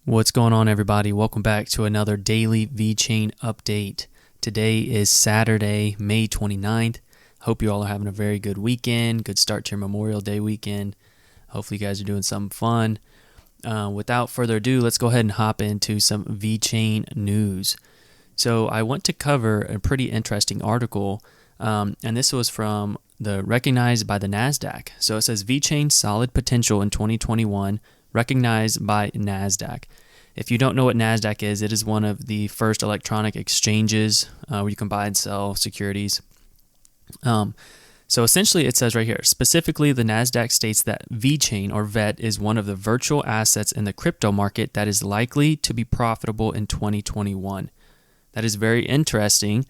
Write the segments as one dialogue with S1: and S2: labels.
S1: What's going on, everybody? Welcome back to another daily VeChain update. Today is Saturday, May 29th. Hope you all are having a very good weekend. Good start to your Memorial Day weekend. Hopefully you guys are doing something fun. Without further ado, let's go ahead and hop into some VeChain news. So I want to cover a pretty interesting article, and this was from the recognized by the NASDAQ. So it says VeChain solid potential in 2021, recognized by NASDAQ. If you don't know what NASDAQ is, it is one of the first electronic exchanges where you can buy and sell securities. So essentially it says right here, specifically the NASDAQ states that VeChain or VET is one of the virtual assets in the crypto market that is likely to be profitable in 2021. That is very interesting.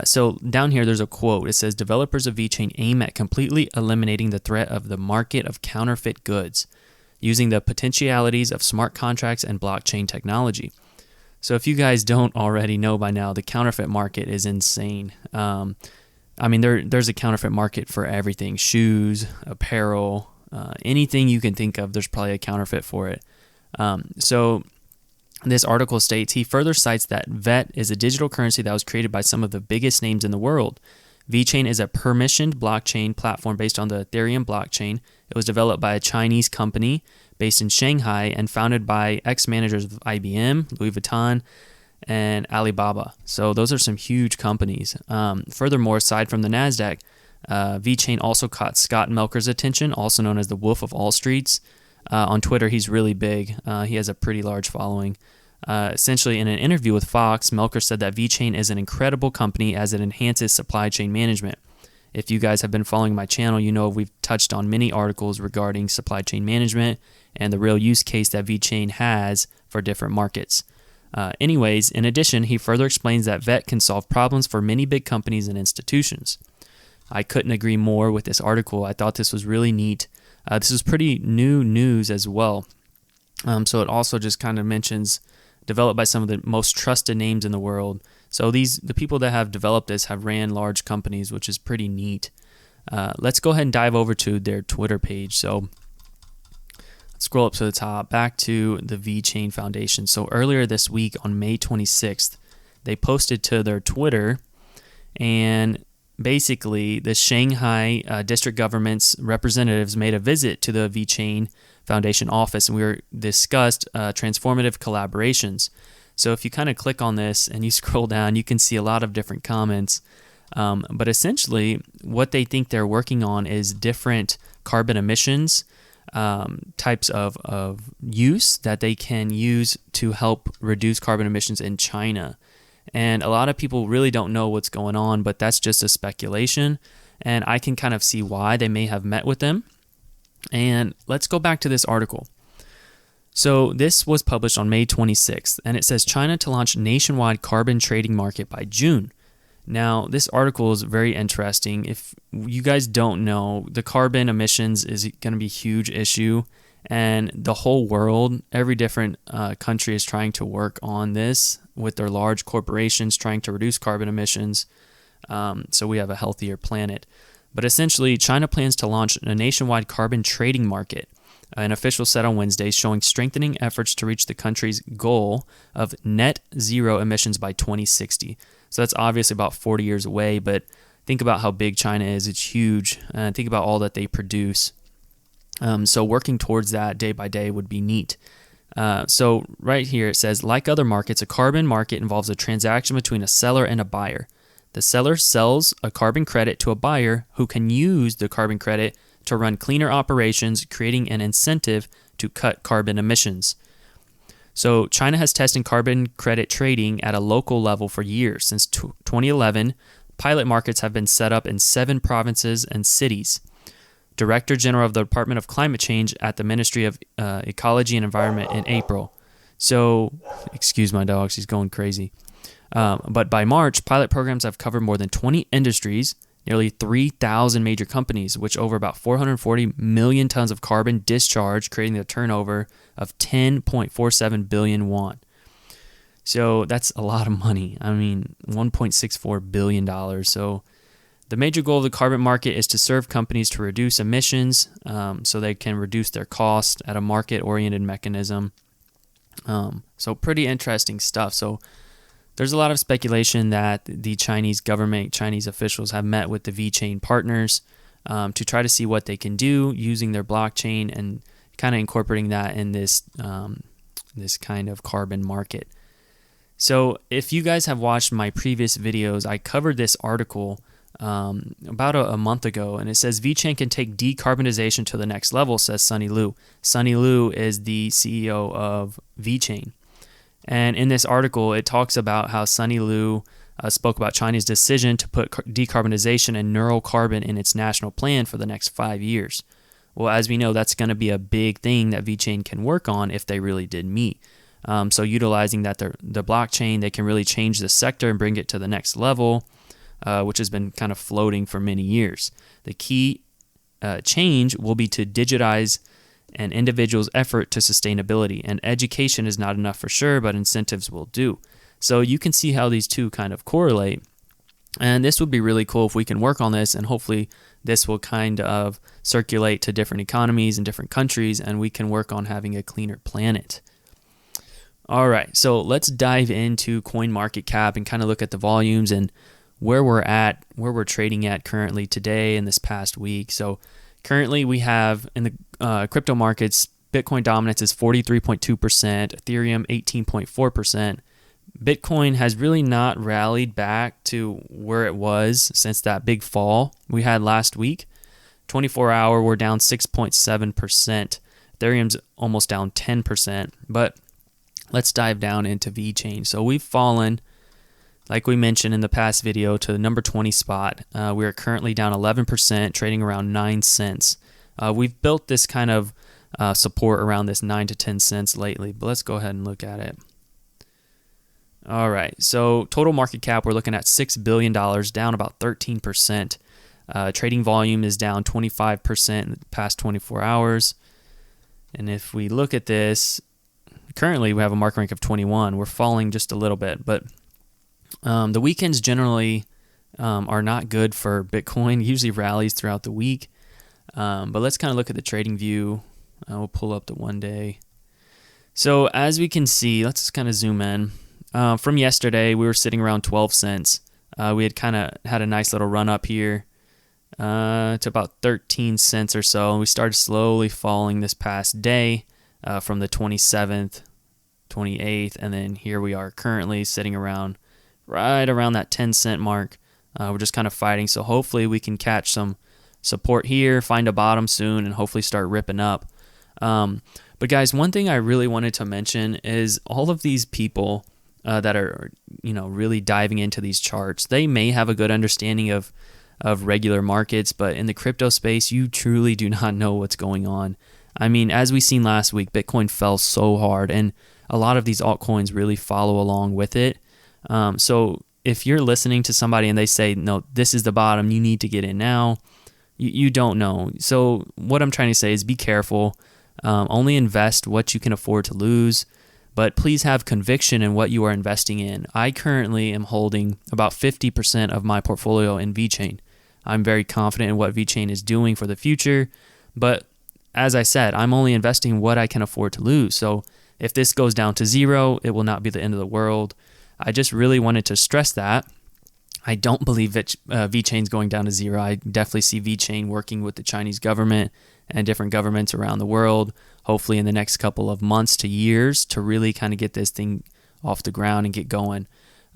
S1: So down here there's a quote. It says, developers of VeChain aim at completely eliminating the threat of the market of counterfeit goods, using the potentialities of smart contracts and blockchain technology. So if you guys don't already know by now, the counterfeit market is insane. There's a counterfeit market for everything: shoes, apparel, anything you can think of, there's probably a counterfeit for it. So this article states, he further cites that VET is a digital currency that was created by some of the biggest names in the world. VeChain is a permissioned blockchain platform based on the Ethereum blockchain. It was developed by a Chinese company based in Shanghai and founded by ex-managers of IBM, Louis Vuitton, and Alibaba. So those are some huge companies. Furthermore, aside from the NASDAQ, VeChain also caught Scott Melker's attention, also known as the Wolf of All Streets. On Twitter, he's really big. He has a pretty large following. Essentially, in an interview with Fox, Melker said that VeChain is an incredible company as it enhances supply chain management. If you guys have been following my channel, you know we've touched on many articles regarding supply chain management and the real use case that VeChain has for different markets. Anyways, in addition, he further explains that VET can solve problems for many big companies and institutions. I couldn't agree more with this article. I thought this was really neat. This is pretty new news as well. So it also just kind of mentions developed by some of the most trusted names in the world. So the people that have developed this have ran large companies, which is pretty neat. Let's go ahead and dive over to their Twitter page. So let's scroll up to the top, back to the VeChain Foundation. So earlier this week on May 26th, they posted to their Twitter, and basically the Shanghai district government's representatives made a visit to the VeChain Foundation office, and we discussed transformative collaborations. So if you kind of click on this and you scroll down, you can see a lot of different comments. But essentially, what they think they're working on is different carbon emissions types of use that they can use to help reduce carbon emissions in China. And a lot of people really don't know what's going on, but that's just a speculation. And I can kind of see why they may have met with them. And let's go back to this article. So this was published on May 26th, and it says China to launch nationwide carbon trading market by June. Now, this article is very interesting. If you guys don't know, the carbon emissions is going to be a huge issue, and the whole world, every different country is trying to work on this with their large corporations trying to reduce carbon emissions so we have a healthier planet. But essentially, China plans to launch a nationwide carbon trading market. An official said on Wednesday, showing strengthening efforts to reach the country's goal of net zero emissions by 2060. So that's obviously about 40 years away, but think about how big China is. It's huge. And think about all that they produce. So working towards that day by day would be neat. So right here it says, like other markets, a carbon market involves a transaction between a seller and a buyer. The seller sells a carbon credit to a buyer who can use the carbon credit to run cleaner operations, creating an incentive to cut carbon emissions. So China has tested carbon credit trading at a local level for years. Since 2011, pilot markets have been set up in 7 provinces and cities. Director General of the Department of Climate Change at the Ministry of Ecology and Environment in April. So, excuse my dog, she's going crazy. But by March, pilot programs have covered more than 20 industries, nearly 3,000 major companies, which over about 440 million tons of carbon discharged, creating a turnover of 10.47 billion won. So that's a lot of money. I mean, $1.64 billion. So the major goal of the carbon market is to serve companies to reduce emissions so they can reduce their cost at a market-oriented mechanism. So pretty interesting stuff. So there's a lot of speculation that the Chinese government, Chinese officials have met with the VeChain partners to try to see what they can do using their blockchain and kind of incorporating that in this this kind of carbon market. So if you guys have watched my previous videos, I covered this article about a month ago, and it says VeChain can take decarbonization to the next level, says Sunny Liu. Sunny Liu is the CEO of VeChain. And in this article, it talks about how Sunny Liu spoke about China's decision to put decarbonization and neural carbon in its national plan for the next 5 years. Well, as we know, that's going to be a big thing that VeChain can work on if they really did meet. So utilizing that the blockchain, they can really change the sector and bring it to the next level, which has been kind of floating for many years. The key change will be to digitize an individual's effort to sustainability, and education is not enough for sure, but incentives will do. So you can see how these two kind of correlate, and this would be really cool if we can work on this, and hopefully this will kind of circulate to different economies and different countries, and we can work on having a cleaner planet. All right, so let's dive into CoinMarketCap and kind of look at the volumes and where we're trading at currently today and this past week. So currently we have in the crypto markets, Bitcoin dominance is 43.2%, Ethereum 18.4%. Bitcoin has really not rallied back to where it was since that big fall we had last week. 24-hour, we're down 6.7%. Ethereum's almost down 10%. But let's dive down into VeChain. So we've fallen, like we mentioned in the past video, to the number 20 spot. We are currently down 11%, trading around 9 cents. We've built this kind of support around this 9 to 10 cents lately, but let's go ahead and look at it. All right, so total market cap, we're looking at $6 billion, down about 13%. Trading volume is down 25% in the past 24 hours. And if we look at this, currently we have a market rank of 21. We're falling just a little bit, but the weekends generally are not good for Bitcoin. It usually rallies throughout the week. But let's kind of look at the trading view. We'll pull up the 1 day. So as we can see, let's just kind of zoom in. From yesterday, we were sitting around 12 cents. We had kind of had a nice little run up here to about 13 cents or so. And we started slowly falling this past day from the 27th, 28th. And then here we are currently sitting around right around that 10 cent mark. We're just kind of fighting. So hopefully we can catch some support here, find a bottom soon, and hopefully start ripping up. But guys, one thing I really wanted to mention is all of these people that are, really diving into these charts. They may have a good understanding of regular markets, but in the crypto space, you truly do not know what's going on. I mean, as we seen last week, Bitcoin fell so hard, and a lot of these altcoins really follow along with it. So if you're listening to somebody and they say, no, this is the bottom, you need to get in now, you don't know. So what I'm trying to say is be careful. Only invest what you can afford to lose, but please have conviction in what you are investing in. I currently am holding about 50% of my portfolio in VeChain. I'm very confident in what VeChain is doing for the future, but as I said, I'm only investing what I can afford to lose. So if this goes down to zero, it will not be the end of the world. I just really wanted to stress that. I don't believe that VeChain's going down to zero. I definitely see VeChain working with the Chinese government and different governments around the world, hopefully in the next couple of months to years, to really kind of get this thing off the ground and get going.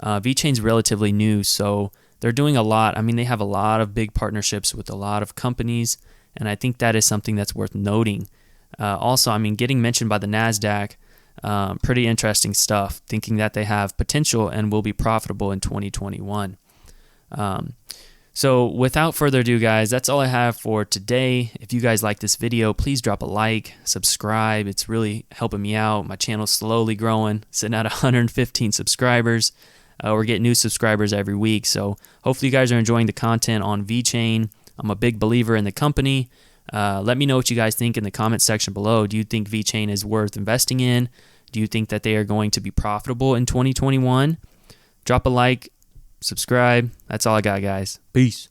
S1: VeChain's relatively new, so they're doing a lot. I mean, they have a lot of big partnerships with a lot of companies, and I think that is something that's worth noting. Also, I mean, getting mentioned by the NASDAQ, pretty interesting stuff, thinking that they have potential and will be profitable in 2021. So without further ado, guys, that's all I have for today. If you guys like this video, please drop a like, subscribe. It's really helping me out. My channel's slowly growing, sitting at 115 subscribers. We're getting new subscribers every week. So hopefully you guys are enjoying the content on VeChain. I'm a big believer in the company. Let me know what you guys think in the comment section below. Do you think VeChain is worth investing in? Do you think that they are going to be profitable in 2021? Drop a like. Subscribe. That's all I got, guys. Peace.